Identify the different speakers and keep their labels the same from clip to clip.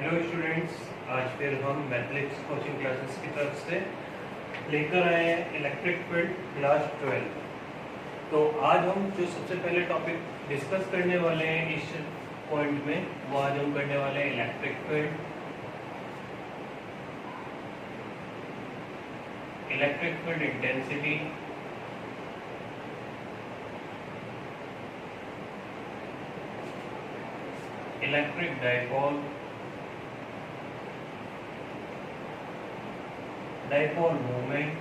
Speaker 1: Hello students, आज फिर हम मैथमेटिक्स कोचिंग क्लासेस की तरफ से लेकर आए हैं इलेक्ट्रिक फील्ड क्लास 12। तो आज हम जो सबसे पहले टॉपिक डिस्कस करने वाले हैं इस पॉइंट में, वो आज हम करने वाले हैं electric field, electric field intensity, electric dipole, dipole movement.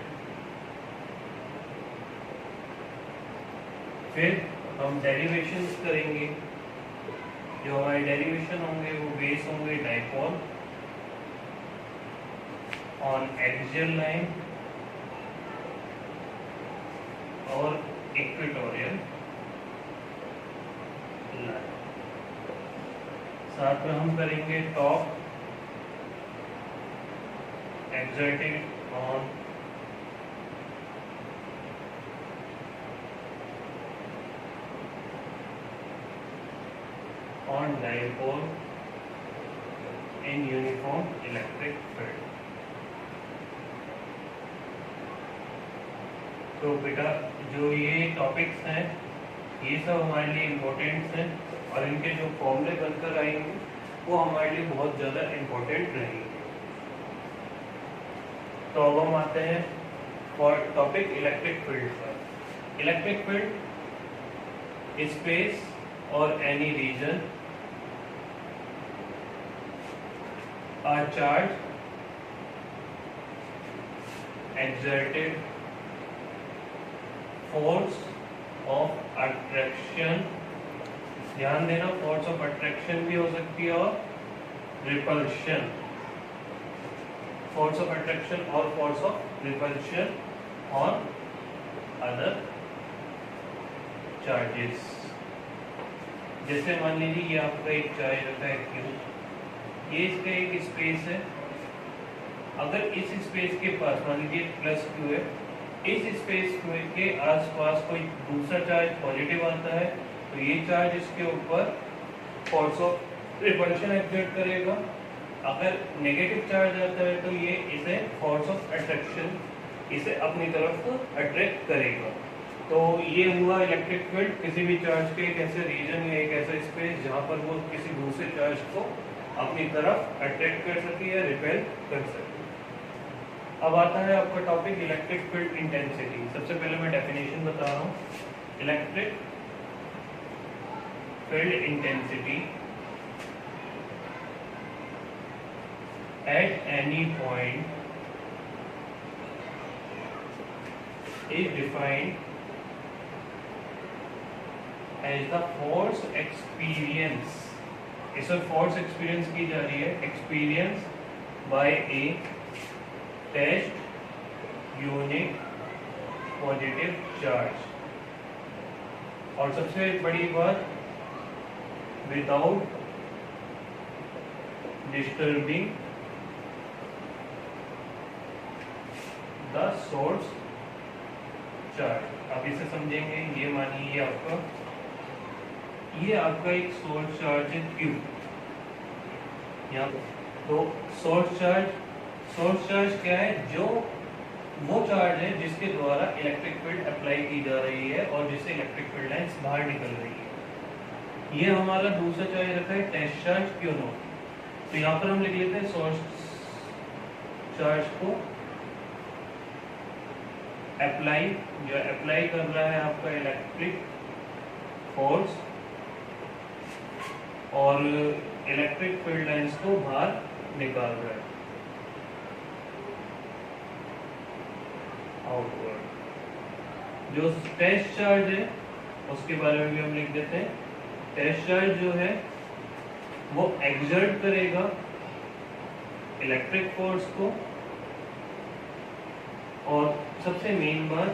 Speaker 1: फिर हम डेरिवेशंस करेंगे। जो हमारे डेरिवेशन होंगे वो बेस होंगे डाइपोल ऑन एक्सियल लाइन और इक्वेटोरियल लाइन। साथ में हम करेंगे top exerted on dipole in uniform electric field। तो बेटा जो ये टॉपिक्स हैं ये सब हमारे लिए इम्पोर्टेंट हैं और इनके जो फॉर्मूले बनकर आएंगे वो हमारे लिए बहुत ज़्यादा इम्पोर्टेंट रहेंगे। तो अब हम आते हैं फॉर टॉपिक इलेक्ट्रिक फील्ड पर। इलेक्ट्रिक फील्ड स्पेस और any region are charge exerted force of attraction. ध्यान देना, फोर्स ऑफ अट्रैक्शन भी हो सकती है और रिपल्शन। फोर्स ऑफ अट्रैक्शन और force of repulsion on other charges. जैसे मान लीजिए ये आपका एक चार्ज रखा है Q, ये इसका एक स्पेस है। अगर इस स्पेस के पास मान लीजिए प्लस Q है, इस स्पेस के आसपास कोई दूसरा चार्ज पॉजिटिव आता है तो ये चार्ज इसके ऊपर फोर्स ऑफ रिपल्शन एक्सर्ट करेगा। अगर नेगेटिव चार्ज आता है तो ये इसे फोर्स ऑफ अट्रैक्शन इसे अपनी तरफ अट्रैक्ट करेगा। तो ये हुआ इलेक्ट्रिक फील्ड किसी भी चार्ज के एक ऐसे रीजन या एक ऐसा स्पेस जहाँ पर वो किसी दूसरे चार्ज को अपनी तरफ अट्रैक्ट कर सके या रिपेल कर सके। अब आता है आपका टॉपिक इलेक्ट्रिक फील्ड इंटेंसिटी। सबसे पहले मैं डेफिनेशन बता रहा हूँ। Electric field intensity at any point is defined as the force experience। इस वक्त फोर्स एक्सपीरियंस की जा रही है, experience by a test unit positive charge. और सबसे बड़ी बात, without disturbing the source charge. अब इसे समझेंगे। ये मानिए ये आपका एक सोर्स चार्ज है Q यहाँ। तो सोर्स चार्ज क्या है? जो वो चार्ज है जिसके द्वारा इलेक्ट्रिक फील्ड अप्लाई की जा रही है और जिससे इलेक्ट्रिक फील्ड लाइंस बाहर निकल रही है। ये हमारा दूसरा चार्ज रखा है टेस्ट चार्ज Q0। तो यहाँ पर हम लिख लेते हैं सोर्स चार्ज को अप्लाई कर रहा है आपका इलेक्ट्रिक फोर्स और इलेक्ट्रिक फील्ड लाइंस को बाहर निकाल रहा है आउटवर्ड। जो टेस्ट चार्ज है उसके बारे में भी हम लिख देते हैं। टेस्ट चार्ज जो है वो एक्सर्ट करेगा इलेक्ट्रिक फोर्स को। और सबसे मेन बात,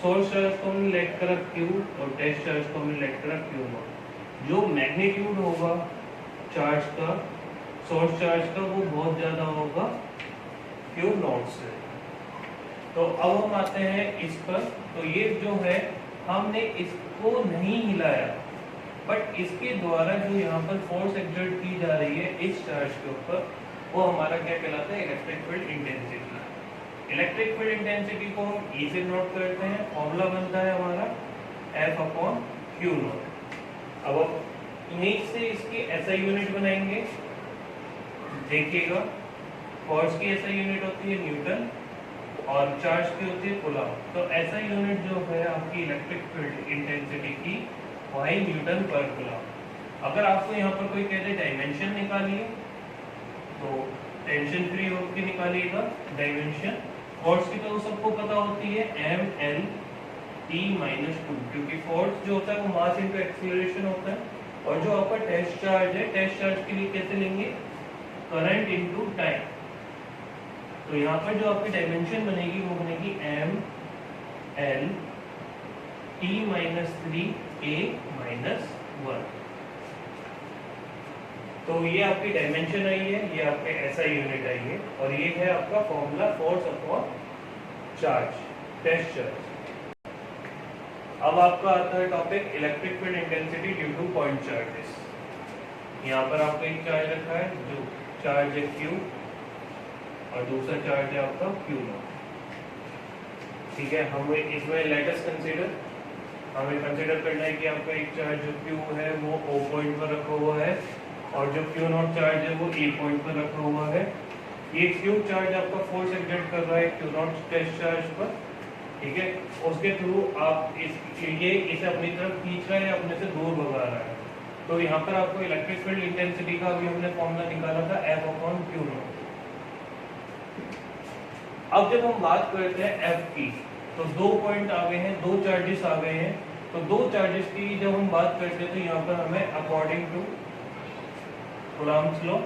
Speaker 1: सोर्स चार्ज को हमने लेट करा Q और टेस्ट चार्ज को हमने लेट करा Q0। जो मैग्नीट्यूड होगा चार्ज का, सोर्स चार्ज का, वो बहुत ज्यादा होगा Q0 से। तो अब हम आते हैं इस पर। तो ये जो है हमने इसको नहीं हिलाया, बट इसके द्वारा जो यहाँ पर फोर्स एक्सर्ट की जा रही है इस चार्ज के ऊपर, वो हमारा क्या कहलाता है, electric field intensity. Electric field intensity को हम ई से नोट करते हैं, फॉर्मूला बनता है हमारा F अपॉन क्यू नोट। अब इमेज से इसकी ऐसा यूनिट बनाएंगे, देखिएगा फोर्स की ऐसा यूनिट होती है न्यूटन और चार्ज की होती है कूलम। तो ऐसा यूनिट जो है आपकी इलेक्ट्रिक फील्ड इंटेंसिटी की वही न्यूटन पर कूलम। अगर आपको यहाँ पर कोई कहते डायमेंशन निकालिए तो टेंशन फ्री होकर निकालिएगा डायमेंशन। फोर्स की तो सबको पता होती है ml t-2, क्योंकि फोर्स जो होता है वो मास इनटू एक्सीलरेशन होता है। और जो आपका टेस्ट चार्ज है, टेस्ट चार्ज के लिए कैसे लेंगे, करंट इनटू टाइम। तो यहाँ पर जो आपकी डायमेंशन बनेगी वो बनेगी ml t-3a-1। तो ये आपकी डायमेंशन आई है, ये आपके ऐसा यूनिट आई है, और ये है आपका formula force upon charge, test charge. अब आपका आता है topic electric field intensity due to point charges. यहाँ पर आपका एक चार्ज रखा है, जो चार्ज है Q और दूसरा चार्ज है आपका Q नॉट। ठीक है, हम इसमें लेट अस कंसीडर, हमें कंसीडर करना है कि आपका एक चार्ज जो Q है वो O पॉइंट पर रखा हुआ है और जो Q नॉट चार्ज है वो A पॉइंट पर रखा हुआ है। ये Q चार्ज आपका फोर्स एक्सर्ट कर रहा है Q नॉट टेस्ट चार्ज पर, ठीक है। उसके थ्रू आप इसे अपनी तरफ खींच रहा है, अपने से दूर भगा रहा है। तो यहाँ पर आपको इलेक्ट्रिक फील्ड इंटेंसिटी का अभी हमने फॉर्मूला निकाला था F अपॉन Q नॉट। अब जब हम बात करते हैं F की, तो दो पॉइंट आ गए हैं, दो चार्जेस आ गए हैं। तो दो चार्जेस की जब हम बात करते हैं तो यहाँ पर हमें अकॉर्डिंग टू कूलम्ब्स लॉ,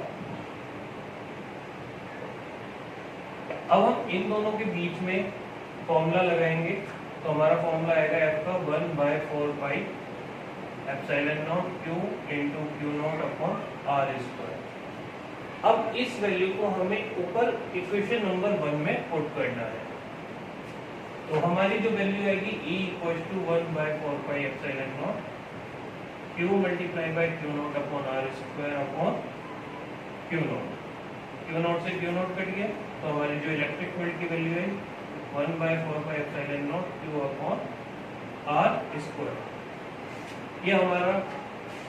Speaker 1: अब हम इन दोनों के बीच में फॉर्मूला लगाएंगे। तो हमारा फॉर्मूला आएगा F का 1/4 pi epsilon naught Q into Q naught upon R square. अब इस वैल्यू को हमें ऊपर इक्वेशन नंबर 1 में पुट करना है। तो हमारी जो वैल्यू आएगी E equals to 1/4 pi epsilon naught Q multiply by Q naught upon R square upon Q naught. Q naught से Q नॉट कट गया, तो हमारी जो इलेक्ट्रिक फील्ड की वैल्यू है 1/4 pi epsilon naught Q upon R square. ये हमारा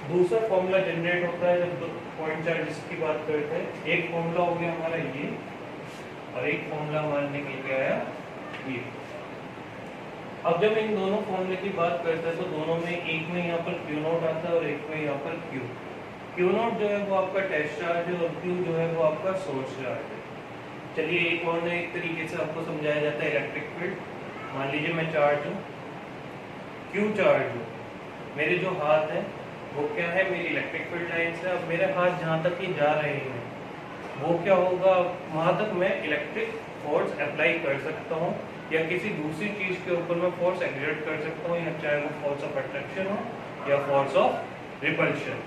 Speaker 1: दूसरा फॉर्मूला जनरेट होता है जब पॉइंट चार्जेस की बात करते हैं। एक फॉर्मूला हो गया हमारा ये, और एक फॉर्मूला हमारे निकल के आया ये। अब जब इन दोनों फॉर्मूले की बात करते हैं तो दोनों में, एक में यहाँ पर Q नॉट आता है और एक में यहाँ पर Q नॉट जो है वो आपका टेस्ट चार्ज है और Q जो है वो आपका सोर्स चार्ज है। चलिए एक और नए तरीके से आपको समझाया जाता है इलेक्ट्रिक फील्ड। मान लीजिए मैं चार्ज हूँ, Q चार्ज हूँ, मेरे जो हाथ है वो क्या है, मेरी इलेक्ट्रिक फील्ड लाइन से। अब मेरे हाथ जहाँ तक ही जा रहे हैं वो क्या होगा, वहाँ तक मैं इलेक्ट्रिक फोर्स अप्लाई कर सकता हूँ या किसी दूसरी चीज के ऊपर मैं फोर्स एक्सर्ट कर सकता हूँ, या चाहे वो फोर्स ऑफ अट्रैक्शन हो या फोर्स ऑफ रिपल्शन।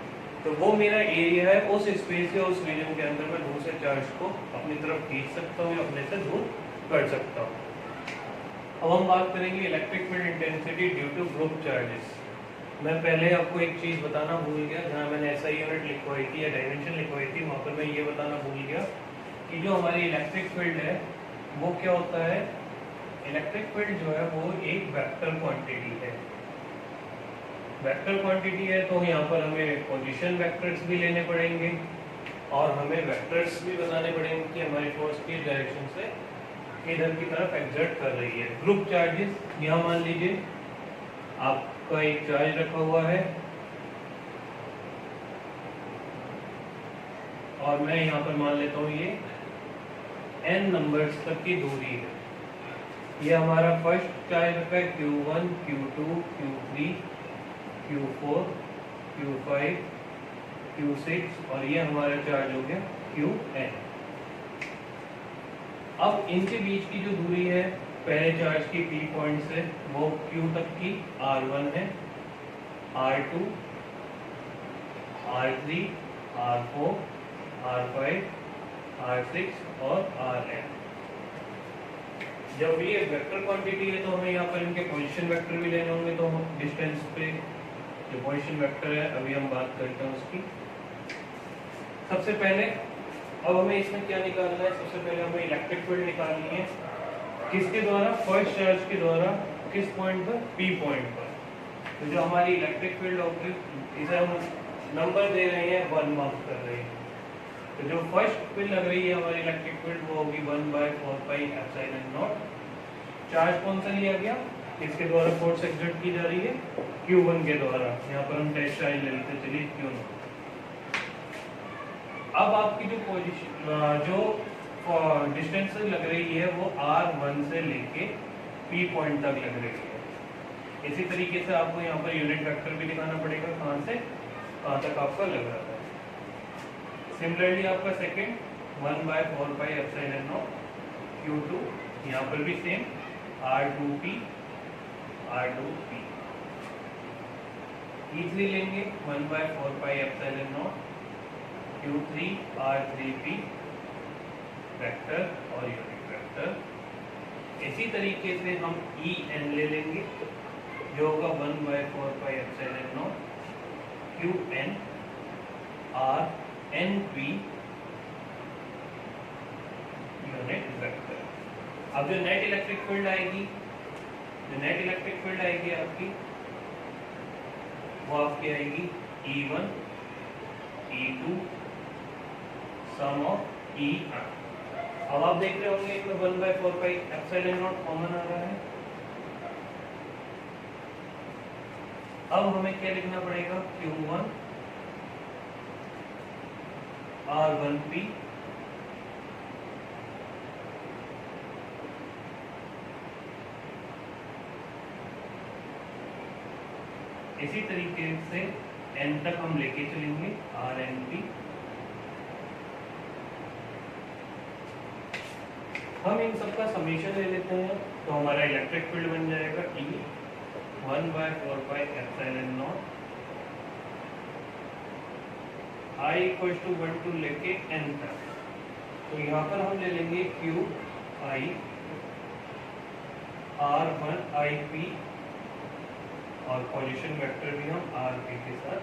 Speaker 1: तो वो मेरा एरिया है, उस स्पेस या उस रीजन के अंदर मैं दूसरे चार्ज को अपनी तरफ खींच सकता हूँ या अपने से दूर कर सकता हूँ। अब हम बात करेंगे electric field intensity due to group charges. मैं पहले आपको एक चीज बताना भूल गया, जहाँ मैंने ऐसा यूनिट लिखवाई थी या डायमेंशन लिखवाई थी, वहाँ पर मैं ये बताना भूल गया कि जो हमारी इलेक्ट्रिक फील्ड है वो क्या होता है। इलेक्ट्रिक फील्ड जो है वो एक वेक्टर क्वांटिटी है। वेक्टर क्वांटिटी है तो यहाँ पर हमें पोजीशन वेक्टर्स भी लेने पड़ेंगे और हमें वेक्टर्स भी बताने पड़ेंगे कि हमारी फोर्स किस डायरेक्शन से इधर की तरफ एक्सर्ट कर रही है। ग्रुप चार्जेस, यहाँ मान लीजिए आपका एक चार्ज रखा हुआ है और मैं यहाँ पर मान लेता हूँ ये n नंबर्स तक की दूरी है। ये हमारा फर्स्ट चार्ज रखा है Q1, Q2, Q3, Q4, Q5, Q6 और ये हमारा चार्ज हो गया Qn। अब इनके बीच की जो दूरी है पहले चार्ज की P पॉइंट से वो Q तक की R1 है, R2, R3, R4, R5, R6 और Rn। जब ये वेक्टर क्वांटिटी है तो हमें यहाँ पर इनके पोजीशन वेक्टर भी लेने होंगे, तो डिस्टेंस पे जो पोजीशन वेक्टर है अभी हम बात करते हैं उसकी। सबसे पहले अब हमें इसमें क्या निकालना है, सबसे पहले हमें इलेक्ट्रिक फील्ड निकालनी है। किसके द्वारा? फर्स्ट चार्ज के द्वारा। किस पॉइंट पर? पी पॉइंट पर। तो जो हमारी इलेक्ट्रिक फील्ड होगी, इसे हम नंबर दे रहे हैं, 1 मार्क कर रहे हैं। तो जो फर्स्ट फील्ड लग रही है हमारी इलेक्ट्रिक फील्ड वो होगी 1/4πε0। चार्ज कौन सा लिया गया? इसके द्वारा फोर्स एक्सर्ट की जा रही है Q1 के द्वारा। यहाँ पर हम टेस्ट चार्ज ले लेते, चलिए Q0। अब आपकी जो पोजीशन जो डिस्टेंस लग रही है वो R1 से लेके P पॉइंट तक लग रही है। इसी तरीके से आपको यहाँ पर यूनिट वेक्टर भी दिखाना पड़ेगा, कहाँ से कहाँ तक आपका लग रहा है। सिमिलरली आपका सेकंड 1/4πε0 Q2, यहाँ पर भी सेम R2P तीसरी लेंगे 1/4πε0 Q3 R3P वेक्टर और यूनिट वेक्टर। इसी तरीके से हम EN ले लेंगे जो होगा 1/4πε0 QN RNP यूनिट वेक्टर। अब जो नेट इलेक्ट्रिक फील्ड आएगी, आपकी वो आपकी आएगी E1 E2 some of EN। अब आप देख रहे होंगे इसमें 1/4πε0 कॉमन आ रहा है। अब हमें क्या लिखना पड़ेगा? Q1 R1P इसी तरीके से N तक हम लेके चलेंगे RNP। हम इन सबका समीशन ले लेते हैं तो हमारा इलेक्ट्रिक फील्ड बन जाएगा E 1/4πε0 I = 1 to लेके N तक। तो यहाँ पर हम ले लेंगे QI R1IP और पोजीशन वेक्टर भी हम RP के साथ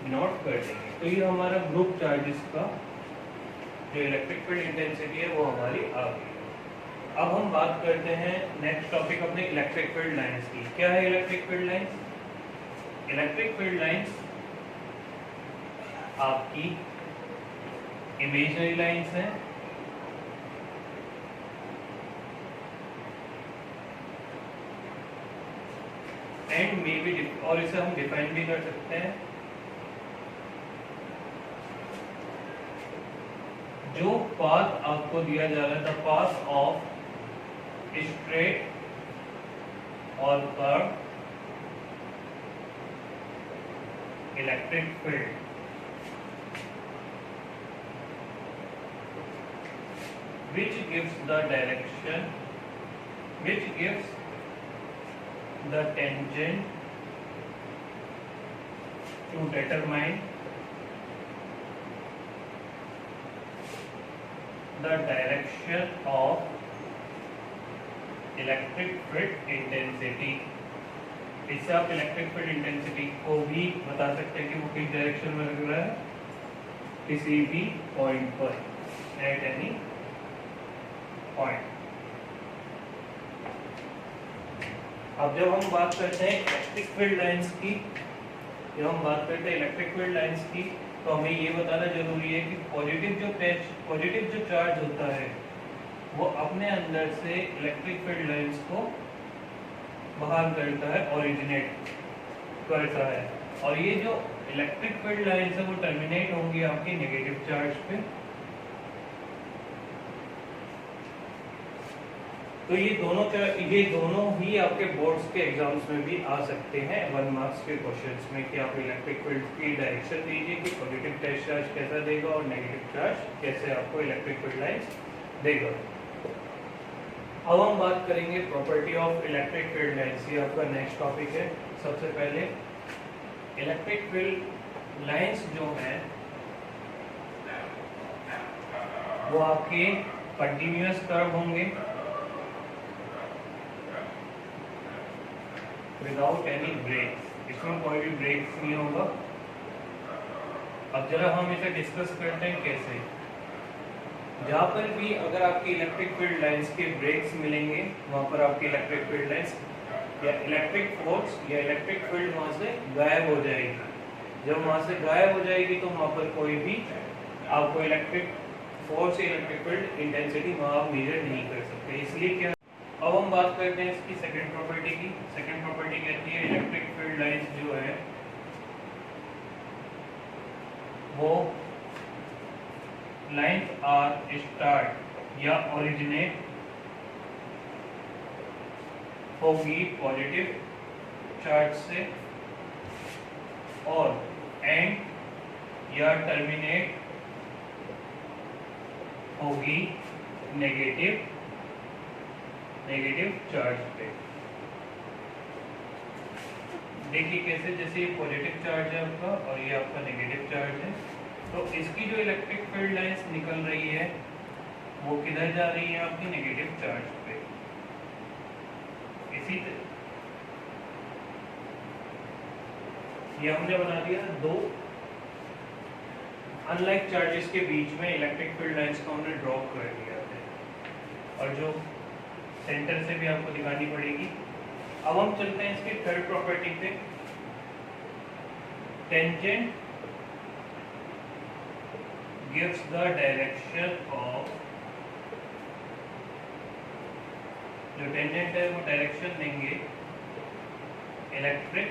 Speaker 1: नोट कर देंगे। तो ये हमारा ग्रुप चार्जेस का जो इलेक्ट्रिक फील्ड इंटेंसिटी है वो हमारी आ गई। अब हम बात करते हैं नेक्स्ट टॉपिक अपने इलेक्ट्रिक फील्ड लाइंस की। क्या है electric field lines? Electric field lines आपकी इमेजिनरी लाइंस हैं एंड मे बी, और इसे हम डिफाइन भी कर सकते हैं। जो पाथ आपको दिया जा रहा है, द पाथ ऑफ स्ट्रेट और curve electric field which gives the direction, which gives the tangent to determine the direction of electric field intensity। इससे आप इलेक्ट्रिक फील्ड इंटेंसिटी को भी बता सकते हैं कि वो किस डायरेक्शन में लग रहा है किसी भी पॉइंट पर, एट एनी पॉइंट। अब जब हम बात करते हैं इलेक्ट्रिक फील्ड लाइंस की, तो हमें ये बताना जरूरी है कि पॉजिटिव जो चार्ज होता है वो अपने अंदर से इलेक्ट्रिक फील्ड लाइंस को बाहर करता है, ओरिजिनेट करता है। और ये जो इलेक्ट्रिक फील्ड लाइंस है वो टर्मिनेट होंगी आपकी नेगेटिव चार्ज पे। तो ये दोनों ही आपके बोर्ड्स के एग्जाम्स में भी आ सकते हैं 1 मार्क्स के क्वेश्चंस में, कि आप इलेक्ट्रिक फील्ड की डायरेक्शन दीजिए कि पॉजिटिव टेस्ट चार्ज कैसा देगा और नेगेटिव चार्ज कैसे आपको इलेक्ट्रिक फील्ड लाइंस देगा। अब हम बात करेंगे property of electric field lines. ये आपका नेक्स्ट टॉपिक है। सबसे पहले इलेक्ट्रिक फील्ड लाइंस जो है वो आपके कंटिन्यूअस कर्व होंगे विदाउट एनी ब्रेक। इसमें कोई भी ब्रेक नहीं होगा। अब जरा हम इसे डिस्कस करते हैं कैसे। जहाँ पर भी अगर आपकी इलेक्ट्रिक फील्ड लाइंस के ब्रेक्स मिलेंगे, वहाँ पर आपकी इलेक्ट्रिक फील्ड लाइंस या इलेक्ट्रिक फोर्स या इलेक्ट्रिक फील्ड वहाँ से गायब हो जाएगी। जब वहाँ से गायब हो जाएगी तो वहाँ पर कोई भी आपको इलेक्ट्रिक फोर्स या इलेक्ट्रिक फील्ड इंटेंसिटी वहाँ आप मेजर नहीं कर सकते। इसलिए क्या, अब हम बात करते हैं इसकी सेकंड प्रॉपर्टी की। सेकंड प्रॉपर्टी कहती है इलेक्ट्रिक फील्ड लाइंस जो है वो लाइंस आर स्टार्ट या ओरिजिनेट होगी पॉजिटिव चार्ज से और एंड या टर्मिनेट होगी नेगेटिव चार्ज पे। देखिए कैसे, जैसे ये पॉजिटिव चार्ज है आपका और ये आपका नेगेटिव चार्ज है, तो इसकी जो इलेक्ट्रिक फील्ड लाइंस निकल रही है वो किधर जा रही है, आपकी नेगेटिव चार्ज पे। इसी तरह ये हमने बना दिया दो अनलाइक चार्जेस के बीच में इलेक्ट्रिक फील्ड लाइंस को हमने ड्रॉ कर दिया है, और जो सेंटर से भी आपको दिखानी पड़ेगी। अब हम चलते हैं इसकी थर्ड प्रॉपर्टी पे। Tangent gives the direction of, जो टेंजेंट है वो डायरेक्शन देंगे इलेक्ट्रिक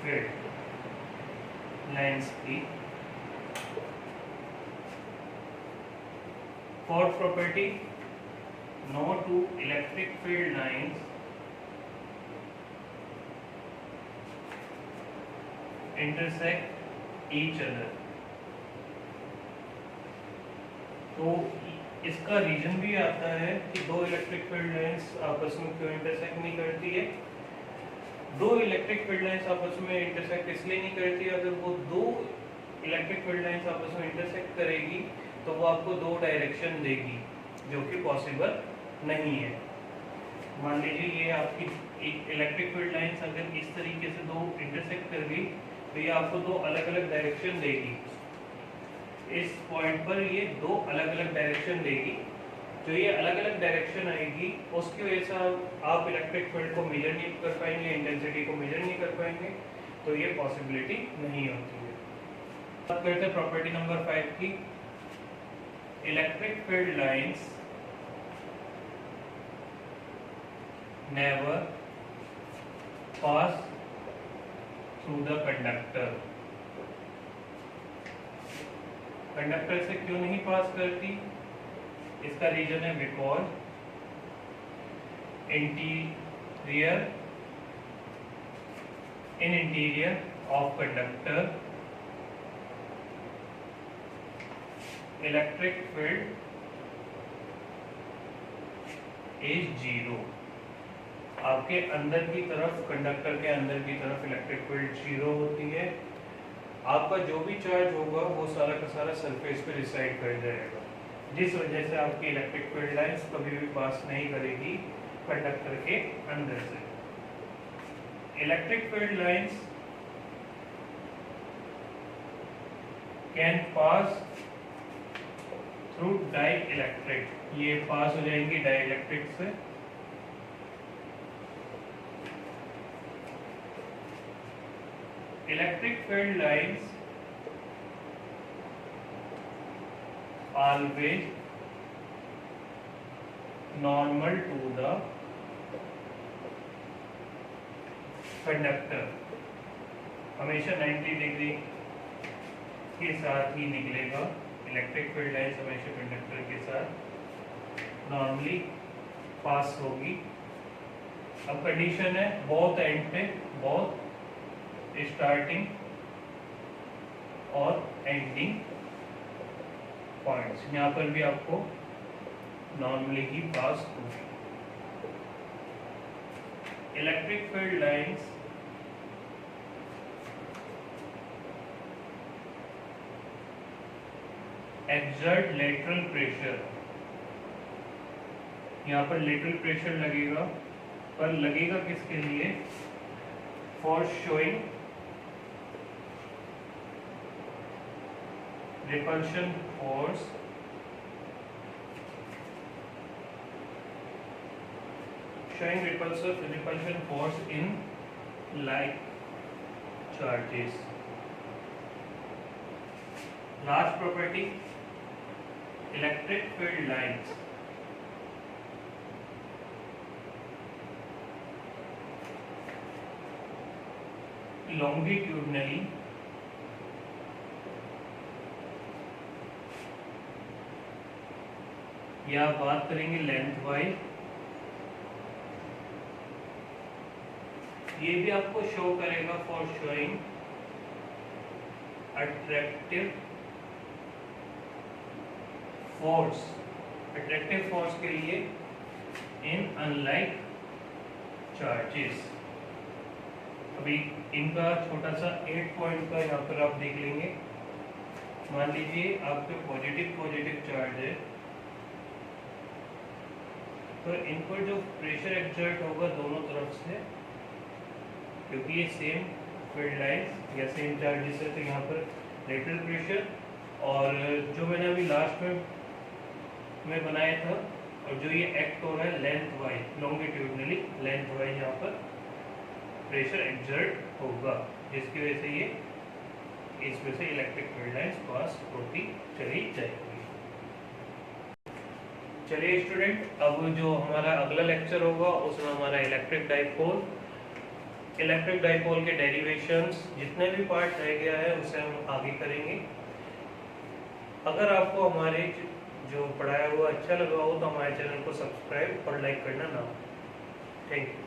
Speaker 1: फील्ड लाइंस की। Fourth property, no two electric field lines intersect each other। तो इसका रीजन भी आता है कि दो इलेक्ट्रिक फील्ड लाइंस आपस में क्यों इंटरसेक्ट नहीं करती है। दो इलेक्ट्रिक फील्ड लाइंस आपस में इंटरसेक्ट इसलिए नहीं करती, अगर वो दो इलेक्ट्रिक फील्ड लाइंस आपस में इंटरसेक्ट करेगी तो वो आपको दो डायरेक्शन देगी, जो कि पॉसिबल नहीं है। मान लीजिए ये आपकी एक इलेक्ट्रिक फील्ड लाइंस अगर इस तरीके से दो इंटरसेक्ट कर गई तो ये आपको दो अलग अलग डायरेक्शन देगी। इस पॉइंट पर ये दो अलग अलग डायरेक्शन देगी। जो ये अलग अलग डायरेक्शन आएगी उसकी वजह से आप इलेक्ट्रिक फील्ड को मेजर नहीं कर पाएंगे, इंटेंसिटी को मेजर नहीं कर पाएंगे, तो ये पॉसिबिलिटी नहीं होती है। बात करते हैं प्रॉपर्टी नंबर 5 की। Electric field lines never pass through the conductor। Conductor से क्यों नहीं पास करती, इसका रीजन है because interior of conductor electric field is zero. आपके अंदर की तरफ, कंडक्टर के अंदर की तरफ इलेक्ट्रिक फील्ड जीरो होती है। आपका जो भी चार्ज होगा वो सारा का सारा सरफेस पे रिसाइड कर जाएगा, जिस वजह से आपकी इलेक्ट्रिक फील्ड लाइंस कभी भी पास नहीं करेगी कंडक्टर के अंदर से। Electric field lines can pass through dielectric, ये पास हो जाएंगी डाई इलेक्ट्रिक से। Electric field lines always normal to the conductor, हमेशा 90 डिग्री के साथ ही निकलेगा। इलेक्ट्रिक फील्ड लाइन्स हमेशा कंडक्टर के साथ नॉर्मली पास होगी। अब कंडीशन है बोथ एंड पे, बोथ स्टार्टिंग और एंडिंग पॉइंट्स, यहाँ पर भी आपको नॉर्मली ही पास होगी। Electric field lines exert lateral pressure, यहाँ पर लेटरल प्रेशर लगेगा, पर लगेगा किसके लिए, force showing repulsion force repulsion force in like charges. Last property, electric field lines. Longitudinally या बात करेंगे लेंथ वाइज, ये भी आपको शो करेगा फॉर शोइंग अट्रैक्टिव फोर्स के लिए इन अनलाइक चार्जेस। अभी इनका छोटा सा 8 पॉइंट का यहाँ पर आप देख लेंगे। मान लीजिए आपके पॉजिटिव चार्ज है, तो इन पर जो प्रेशर एक्सर्ट होगा दोनों तरफ से, क्योंकि ये सेम फील्ड लाइंस या सेम चार्जेस है, तो यहाँ पर लेटरल प्रेशर, और जो मैंने अभी लास्ट में बनाया था और जो ये एक्ट हो रहा है length wise, longitudinally length wise यहाँ पर प्रेशर एक्सर्ट होगा, जिसकी वजह से ये इसमें से इलेक्ट्रिक फील्ड लाइंस पास होती चली जाएगी। चलिए स्टूडेंट, अब जो हमारा अगला लेक्चर होगा उसमें हमारा इलेक्ट्रिक डाइपोल के डेरिवेशंस, जितने भी पार्ट रह गया है उसे हम आगे करेंगे। अगर आपको हमारे जो पढ़ाया हुआ अच्छा लगा हो तो हमारे चैनल को सब्सक्राइब और लाइक करना ना। Thank you.